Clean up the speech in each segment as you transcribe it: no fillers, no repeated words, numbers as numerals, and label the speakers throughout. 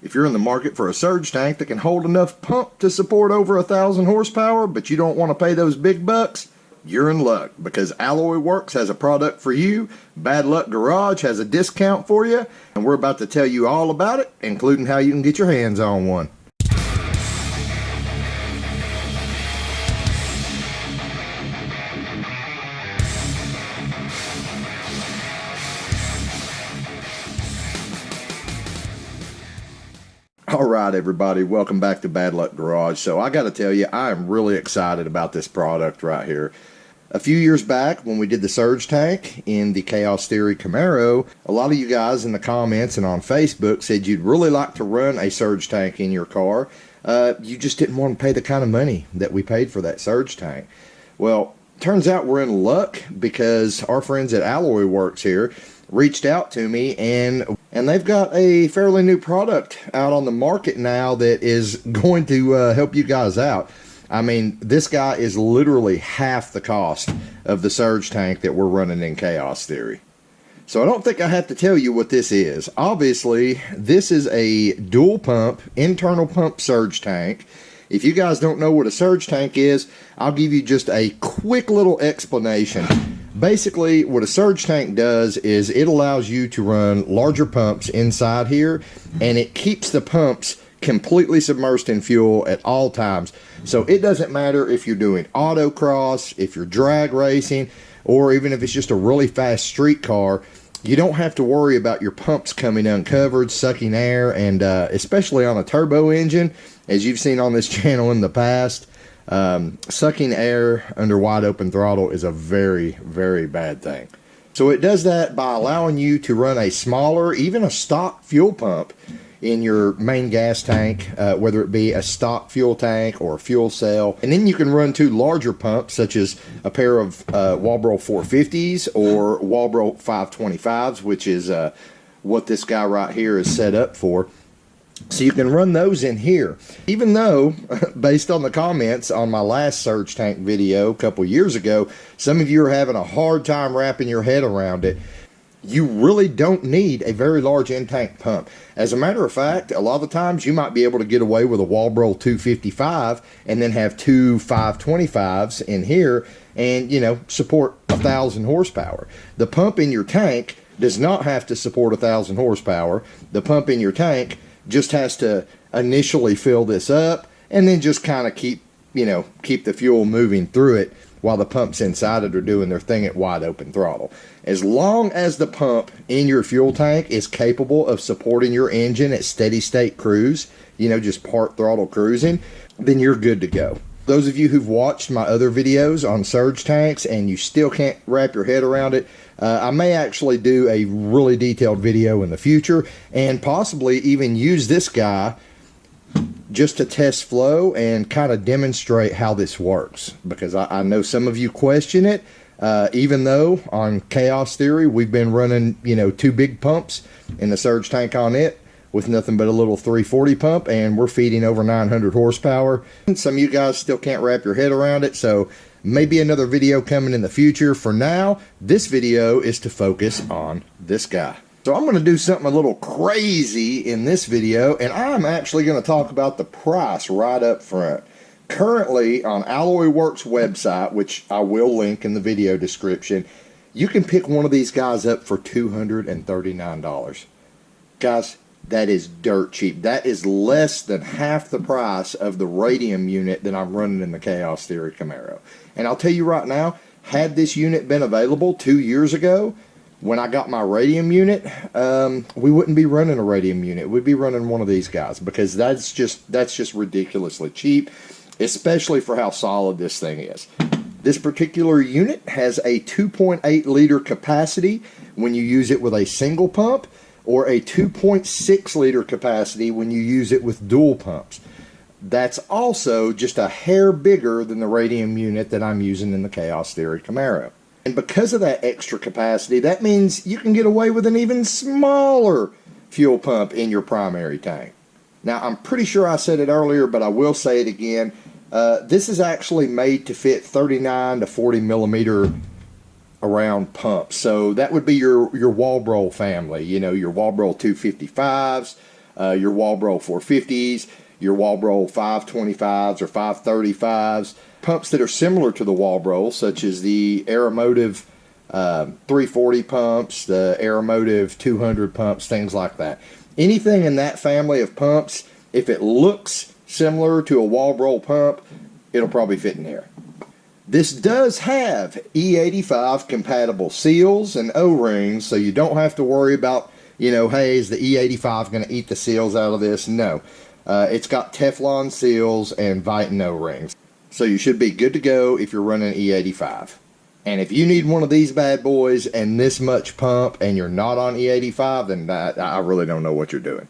Speaker 1: If you're in the market for a surge tank that can hold enough pump to support over 1,000 horsepower, but you don't want to pay those big bucks, you're in luck, because Alloyworks has a product for you. Bad Luck Garage has a discount for you, and we're about to tell you all about it, including how you can get your hands on one. Alright everybody, welcome back to Bad Luck Garage. So I gotta tell you, I am really excited about this product right here. A few years back, when we did the surge tank in the Chaos Theory Camaro, a lot of you guys in the comments and on Facebook said you'd really like to run a surge tank in your car. You just didn't want to pay the kind of money that we paid for that surge tank. Well, turns out we're in luck, because our friends at Alloyworks here reached out to me, and they've got a fairly new product out on the market now that is going to help you guys out. I mean, this guy is literally half the cost of the surge tank that we're running in Chaos Theory. So I don't think I have to tell you what this is. Obviously, this is a dual pump, internal pump surge tank. If you guys don't know what a surge tank is, I'll give you just a quick little explanation. Basically, what a surge tank does is it allows you to run larger pumps inside here, and it keeps the pumps completely submerged in fuel at all times. So it doesn't matter if you're doing autocross, if you're drag racing, or even if it's just a really fast street car. You don't have to worry about your pumps coming uncovered, sucking air, and especially on a turbo engine, as you've seen on this channel in the past. Sucking air under wide open throttle is a very, very bad thing. So it does that by allowing you to run a smaller, even a stock fuel pump in your main gas tank, whether it be a stock fuel tank or a fuel cell. And then you can run two larger pumps, such as a pair of Walbro 450s or Walbro 525s, which is what this guy right here is set up for. So you can run those in here. Even though, based on the comments on my last surge tank video a couple years ago, some of you are having a hard time wrapping your head around it, you really don't need a very large in-tank pump. As a matter of fact, a lot of the times you might be able to get away with a Walbro 255 and then have two 525s in here and, you know, support 1,000 horsepower. The pump in your tank does not have to support 1,000 horsepower. The pump in your tank just has to initially fill this up and then just kind of keep the fuel moving through it while the pumps inside it are doing their thing at wide open throttle. As long as the pump in your fuel tank is capable of supporting your engine at steady state cruise, just part throttle cruising, then you're good to go. Those of you who've watched my other videos on surge tanks and you still can't wrap your head around it, I may actually do a really detailed video in the future and possibly even use this guy just to test flow and kind of demonstrate how this works, because I know some of you question it. Even though on Chaos Theory we've been running two big pumps in the surge tank on it with nothing but a little 340 pump, and we're feeding over 900 horsepower. And some of you guys still can't wrap your head around it, so maybe another video coming in the future. For now, this video is to focus on this guy. So I'm going to do something a little crazy in this video, and I'm actually going to talk about the price right up front. Currently on Alloyworks website, which I will link in the video description, you can pick one of these guys up for $239. Guys, that is dirt cheap. That is less than half the price of the radium unit that I'm running in the Chaos Theory Camaro. And I'll tell you right now, had this unit been available 2 years ago, when I got my radium unit, we wouldn't be running a radium unit. We'd be running one of these guys, because that's just ridiculously cheap, especially for how solid this thing is. This particular unit has a 2.8 liter capacity when you use it with a single pump, or a 2.6 liter capacity when you use it with dual pumps. That's also just a hair bigger than the radium unit that I'm using in the Chaos Theory Camaro. And because of that extra capacity, that means you can get away with an even smaller fuel pump in your primary tank. Now, I'm pretty sure I said it earlier, but I will say it again. This is actually made to fit 39 to 40 millimeter around pumps. So that would be your Walbro family, your Walbro 255s, your Walbro 450s, your Walbro 525s or 535s, pumps that are similar to the Walbro, such as the Aeromotive 340 pumps, the Aeromotive 200 pumps, things like that. Anything in that family of pumps, if it looks similar to a Walbro pump, it'll probably fit in here. This does have E85 compatible seals and O-rings, so you don't have to worry about, hey, is the E85 going to eat the seals out of this? No. It's got Teflon seals and Viton O-rings. So you should be good to go if you're running E85. And if you need one of these bad boys and this much pump and you're not on E85, then I really don't know what you're doing.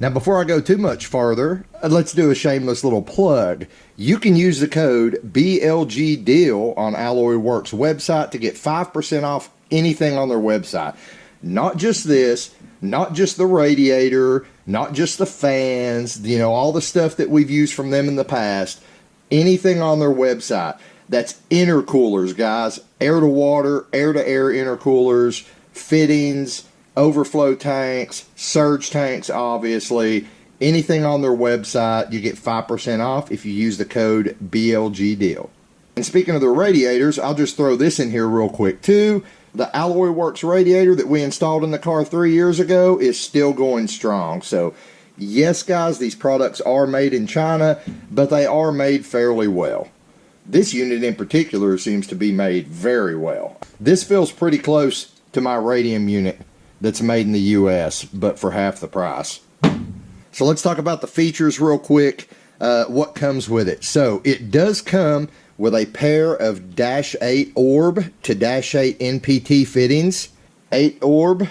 Speaker 1: Now, before I go too much farther, let's do a shameless little plug. You can use the code BLGDEAL on Alloyworks website to get 5% off anything on their website. Not just this, not just the radiator, not just the fans, all the stuff that we've used from them in the past. Anything on their website. That's intercoolers, guys. Air to water, air to air intercoolers, fittings, overflow tanks, surge tanks, obviously. Anything on their website, you get 5% off if you use the code BLGDEAL. And speaking of the radiators, I'll just throw this in here real quick too. The Alloyworks radiator that we installed in the car 3 years ago is still going strong. So yes, guys, these products are made in China, but they are made fairly well. This unit in particular seems to be made very well. This feels pretty close to my radium unit that's made in the US, but for half the price. So let's talk about the features real quick, what comes with it. So it does come with a pair of -8 orb to -8 NPT fittings. 8 orb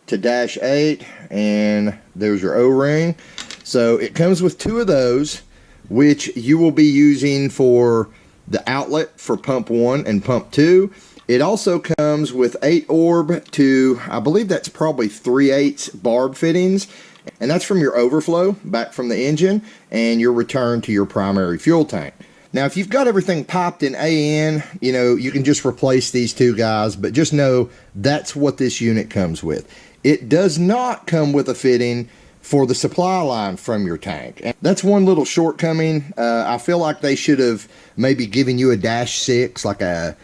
Speaker 1: to -8, and there's your O-ring. So it comes with 2 of those, which you will be using for the outlet for pump 1 and pump 2. It also comes with 8 orb to, I believe that's probably 3/8 barb fittings, and that's from your overflow back from the engine and your return to your primary fuel tank. Now, if you've got everything popped in AN, you can just replace these 2 guys, but just know that's what this unit comes with. It does not come with a fitting for the supply line from your tank. And that's one little shortcoming. I feel like they should have maybe given you a -6, like a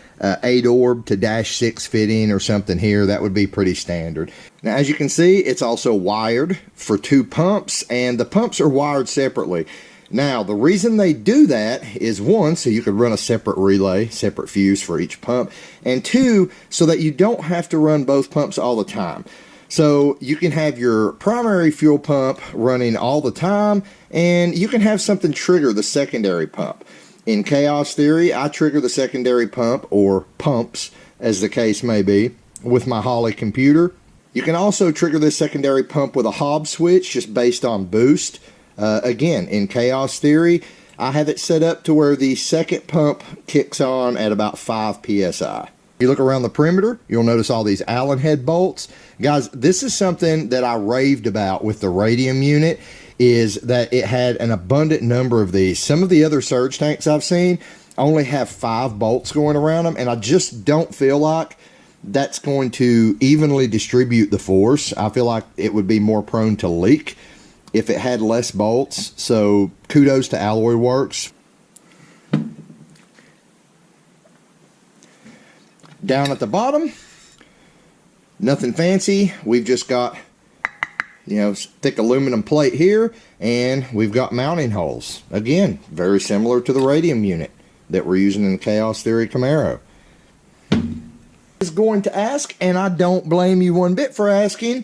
Speaker 1: 8 orb to -6 fitting or something here. That would be pretty standard. Now, as you can see, it's also wired for 2 pumps, and the pumps are wired separately. Now, the reason they do that is 1, so you could run a separate relay, separate fuse for each pump, and 2, so that you don't have to run both pumps all the time. So you can have your primary fuel pump running all the time, and you can have something trigger the secondary pump. In Chaos Theory, I trigger the secondary pump, or pumps, as the case may be, with my Holly computer. You can also trigger this secondary pump with a Hobbs switch, just based on boost. Again, in Chaos Theory, I have it set up to where the second pump kicks on at about 5 psi. You look around the perimeter, you'll notice all these Allen head bolts. Guys, this is something that I raved about with the radium unit, is that it had an abundant number of these. Some of the other surge tanks I've seen only have 5 bolts going around them, and I just don't feel like that's going to evenly distribute the force. I feel like it would be more prone to leak if it had less bolts. So kudos to Alloyworks. Down at the bottom, nothing fancy. We've just got, thick aluminum plate here, and we've got mounting holes. Again, very similar to the radium unit that we're using in the Chaos Theory Camaro. Is going to ask, and I don't blame you one bit for asking.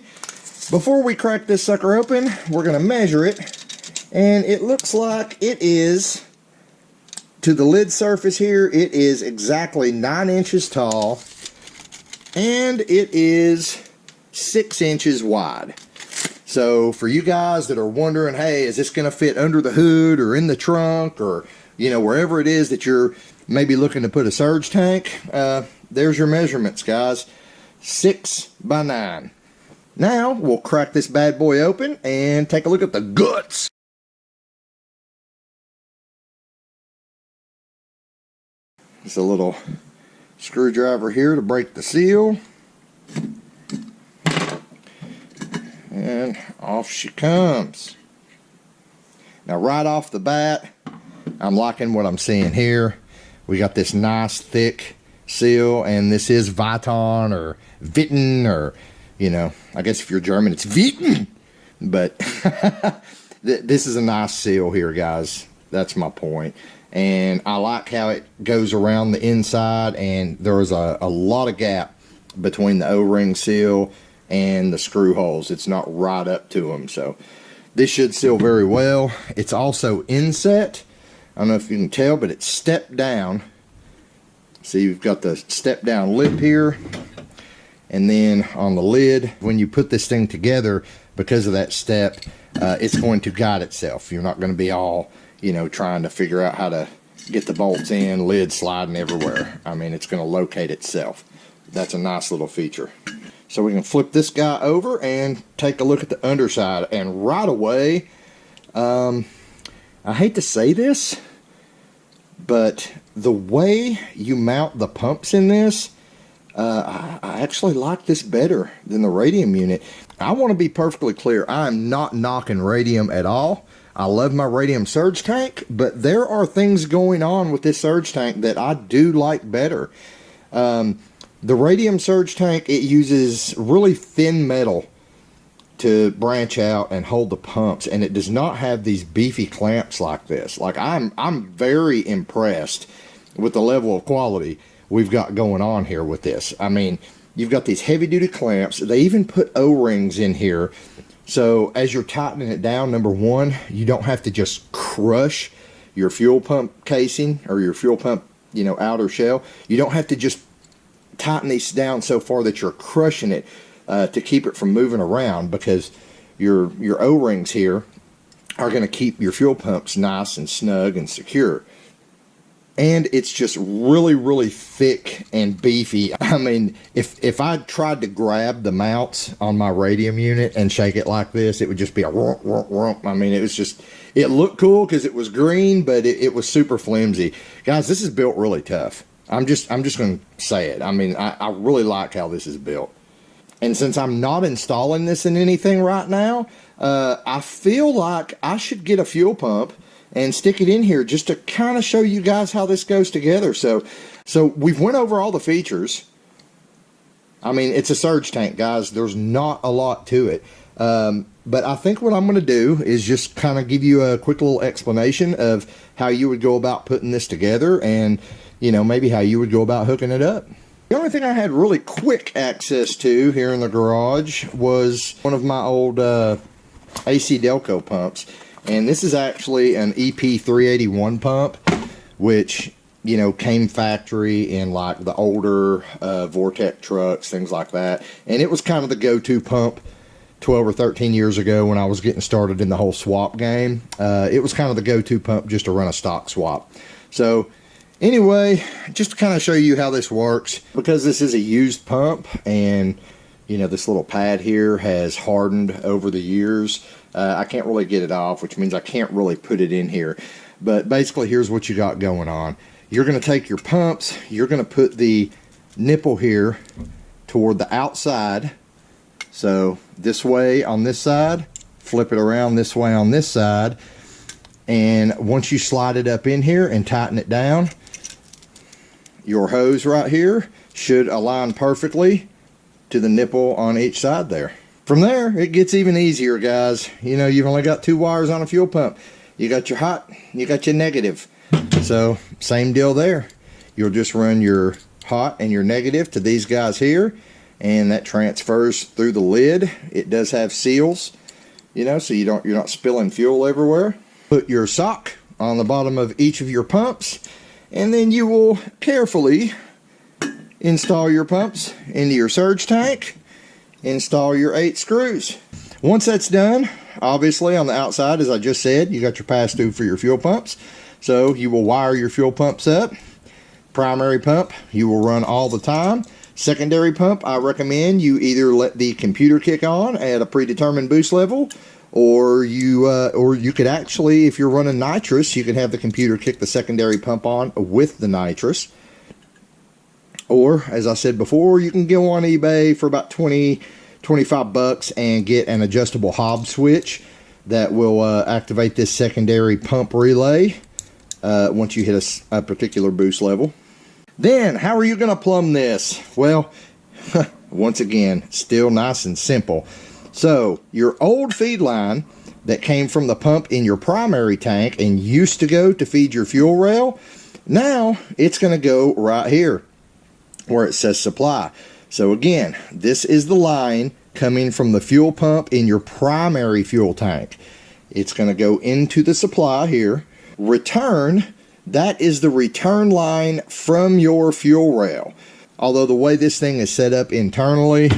Speaker 1: Before we crack this sucker open, we're going to measure it, and it looks like it is, to the lid surface here, it is exactly 9 inches tall, and it is 6 inches wide. So for you guys that are wondering, hey, is this going to fit under the hood or in the trunk, or wherever it is that you're maybe looking to put a surge tank, there's your measurements, guys. 6 by 9. Now we'll crack this bad boy open and take a look at the guts. Just a little screwdriver here to break the seal. And off she comes. Now right off the bat, I'm liking what I'm seeing here. We got this nice thick seal, and this is Viton or Vitten, or, you know, I guess if you're German it's Vitten. But this is a nice seal here, guys. That's my point. And I like how it goes around the inside, and there's a lot of gap between the O-ring seal and the screw holes. It's not right up to them, so this should seal very well. It's also inset. I don't know if you can tell, but it's stepped down. See, you've got the step down lip here, and then on the lid, when you put this thing together, because of that step, it's going to guide itself. You're not going to be all, you know, trying to figure out how to get the bolts in, lid sliding everywhere. I mean, it's going to locate itself. That's a nice little feature. So we can flip this guy over and take a look at the underside, and right away, I hate to say this, but the way you mount the pumps in this, I actually like this better than the radium unit. I want to be perfectly clear. I'm not knocking radium at all. I love my radium surge tank, but there are things going on with this surge tank that I do like better. The radium surge tank, it uses really thin metal to branch out and hold the pumps, and it does not have these beefy clamps like this. Like, I'm very impressed with the level of quality we've got going on here with this. I mean, you've got these heavy duty clamps. They even put O-rings in here, so as you're tightening it down, number one, you don't have to just crush your fuel pump casing or your fuel pump, you know, outer shell. You don't have to just tighten these down so far that you're crushing it to keep it from moving around, because your O-rings here are going to keep your fuel pumps nice and snug and secure. And it's just really, really thick and beefy. I mean, if I tried to grab the mounts on my radium unit and shake it like this, it would just be a rump, rump, rump. I mean, it was just, it looked cool because it was green, but it was super flimsy. Guys, this is built really tough. I'm just going to say it. I mean, I really like how this is built. And since I'm not installing this in anything right now, I feel like I should get a fuel pump and stick it in here just to kind of show you guys how this goes together. So we've went over all the features. I mean, it's a surge tank, guys. There's not a lot to it. But I think what I'm going to do is just kind of give you a quick little explanation of how you would go about putting this together, and, you know, maybe how you would go about hooking it up. The only thing I had really quick access to here in the garage was one of my old AC Delco pumps. And this is actually an EP381 pump, which, you know, came factory in like the older Vortec trucks, things like that. And it was kind of the go-to pump 12 or 13 years ago when I was getting started in the whole swap game. It was kind of the go-to pump just to run a stock swap. So anyway, just to kind of show you how this works, because this is a used pump, and, you know, this little pad here has hardened over the years. I can't really get it off, which means I can't really put it in here. But basically, here's what you got going on. You're going to take your pumps, you're going to put the nipple here toward the outside. So this way on this side, flip it around this way on this side. And once you slide it up in here and tighten it down, your hose right here should align perfectly to the nipple on each side there. From there, it gets even easier, guys. You know, you've only got 2 wires on a fuel pump. You got your hot, you got your negative. So, same deal there. You'll just run your hot and your negative to these guys here, and that transfers through the lid. It does have seals, you know, so you're not spilling fuel everywhere. Put your sock on the bottom of each of your pumps, and then you will carefully install your pumps into your surge tank. Install your 8 screws. Once that's done, obviously on the outside, as I just said, you got your pass-through for your fuel pumps. So you will wire your fuel pumps up. Primary pump, you will run all the time. Secondary pump, I recommend you either let the computer kick on at a predetermined boost level, or you could actually, if you're running nitrous, you can have the computer kick the secondary pump on with the nitrous. Or, as I said before, you can go on eBay for about $20 25 bucks and get an adjustable hob switch that will activate this secondary pump relay once you hit a particular boost level. Then, how are you going to plumb this? Well, once again, still nice and simple. So, your old feed line that came from the pump in your primary tank and used to go to feed your fuel rail, now it's going to go right here where it says supply. So again, this is the line coming from the fuel pump in your primary fuel tank. It's going to go into the supply here. Return, that is the return line from your fuel rail. Although the way this thing is set up internally,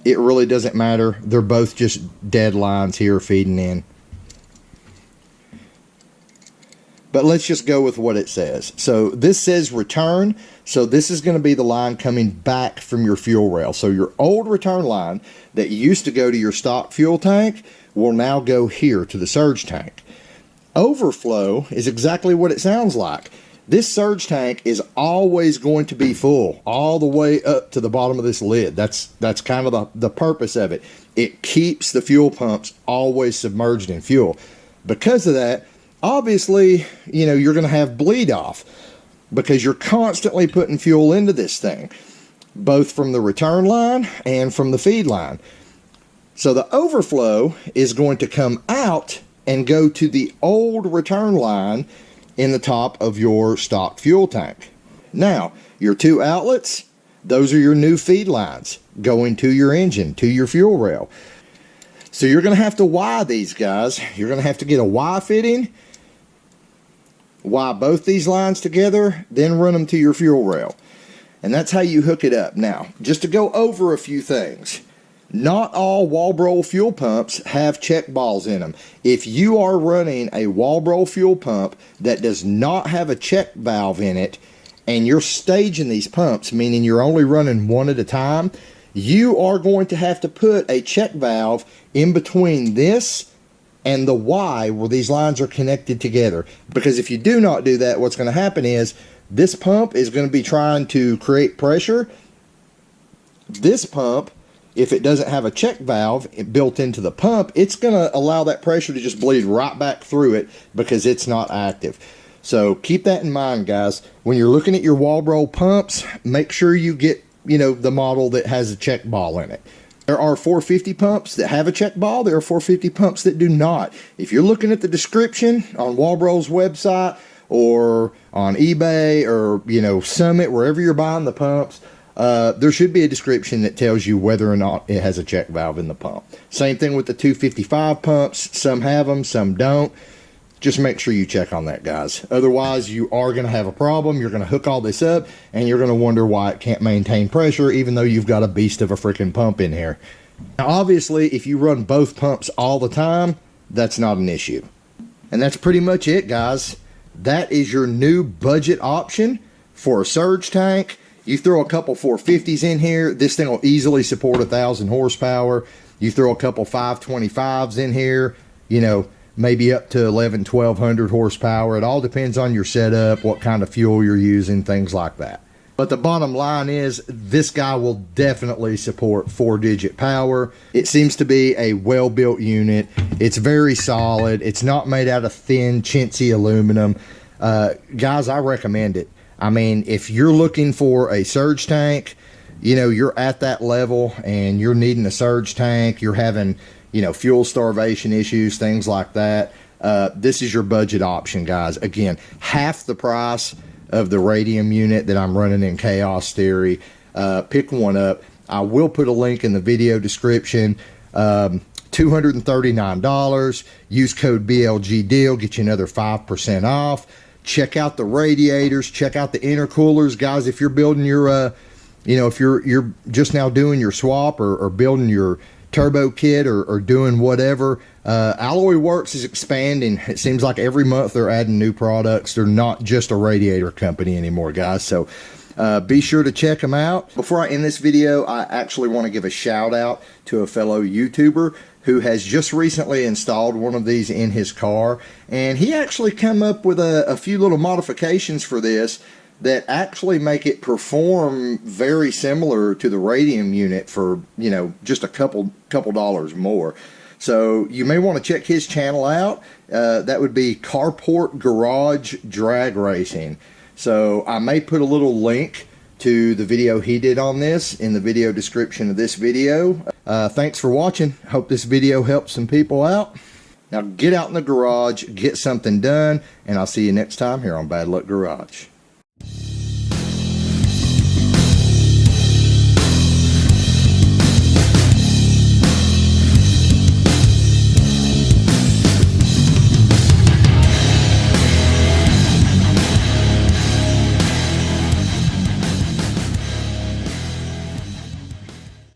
Speaker 1: it really doesn't matter. They're both just dead lines here feeding in. But let's just go with what it says. So this says return. So this is going to be the line coming back from your fuel rail. So your old return line that used to go to your stock fuel tank will now go here to the surge tank. Overflow is exactly what it sounds like. This surge tank is always going to be full all the way up to the bottom of this lid. That's kind of the purpose of it. It keeps the fuel pumps always submerged in fuel. Because of that, obviously, you know, you're going to have bleed off because you're constantly putting fuel into this thing, both from the return line and from the feed line. So the overflow is going to come out and go to the old return line in the top of your stock fuel tank. Now, your two outlets, those are your new feed lines going to your engine, to your fuel rail. So you're going to have to Y these guys. You're going to have to get a Y fitting, Y both these lines together, then run them to your fuel rail. And that's how you hook it up. Now, just to go over a few things. Not all Walbro fuel pumps have check balls in them. If you are running a Walbro fuel pump that does not have a check valve in it, and you're staging these pumps, meaning you're only running one at a time, you are going to have to put a check valve in between this and the Y where these lines are connected together. Because if you do not do that, what's going to happen is this pump is going to be trying to create pressure. This pump, if it doesn't have a check valve built into the pump, it's going to allow that pressure to just bleed right back through it because it's not active. So keep that in mind, guys. When you're looking at your Walbro pumps, make sure you get, you know, the model that has a check ball in it. There are 450 pumps that have a check ball. There are 450 pumps that do not. If you're looking at the description on Walbro's website or on eBay or, you know, Summit, wherever you're buying the pumps, there should be a description that tells you whether or not it has a check valve in the pump. Same thing with the 255 pumps. Some have them, some don't. Just make sure you check on that, guys. Otherwise, you are going to have a problem. You're going to hook all this up, and you're going to wonder why it can't maintain pressure, even though you've got a beast of a freaking pump in here. Now, obviously, if you run both pumps all the time, that's not an issue. And that's pretty much it, guys. That is your new budget option for a surge tank. You throw a couple 450s in here, this thing will easily support 1,000 horsepower. You throw a couple 525s in here, you know, maybe up to 1,100 horsepower. It all depends on your setup, what kind of fuel you're using, things like that. But the bottom line is this guy will definitely support 4-digit power. It seems to be a well-built unit. It's very solid. It's not made out of thin, chintzy aluminum. Guys, I recommend it. I mean, if you're looking for a surge tank, you know, you're at that level and you're needing a surge tank, you're having, you know, fuel starvation issues, things like that, this is your budget option, guys. Again, half the price of the radium unit that I'm running in Chaos Theory. Pick one up. I will put a link in the video description. $239. Use code BLG deal, get you another 5% off. Check out the radiators, check out the intercoolers, guys. If you're building your you know, if you're just now doing your swap or building your turbo kit or doing whatever, Alloyworks is expanding. It seems like every month they're adding new products. They're not just a radiator company anymore, guys. So be sure to check them out. Before I end this video, I actually want to give a shout out to a fellow YouTuber who has just recently installed one of these in his car, and he actually come up with a few little modifications for this that actually make it perform very similar to the Radium unit for, you know, just a couple dollars more. So you may want to check his channel out. That would be Carport Garage Drag Racing. So I may put a little link to the video he did on this in the video description of this video. Thanks for watching. Hope this video helps some people out. Now get out in the garage, get something done, and I'll see you next time here on Bad Luck Garage.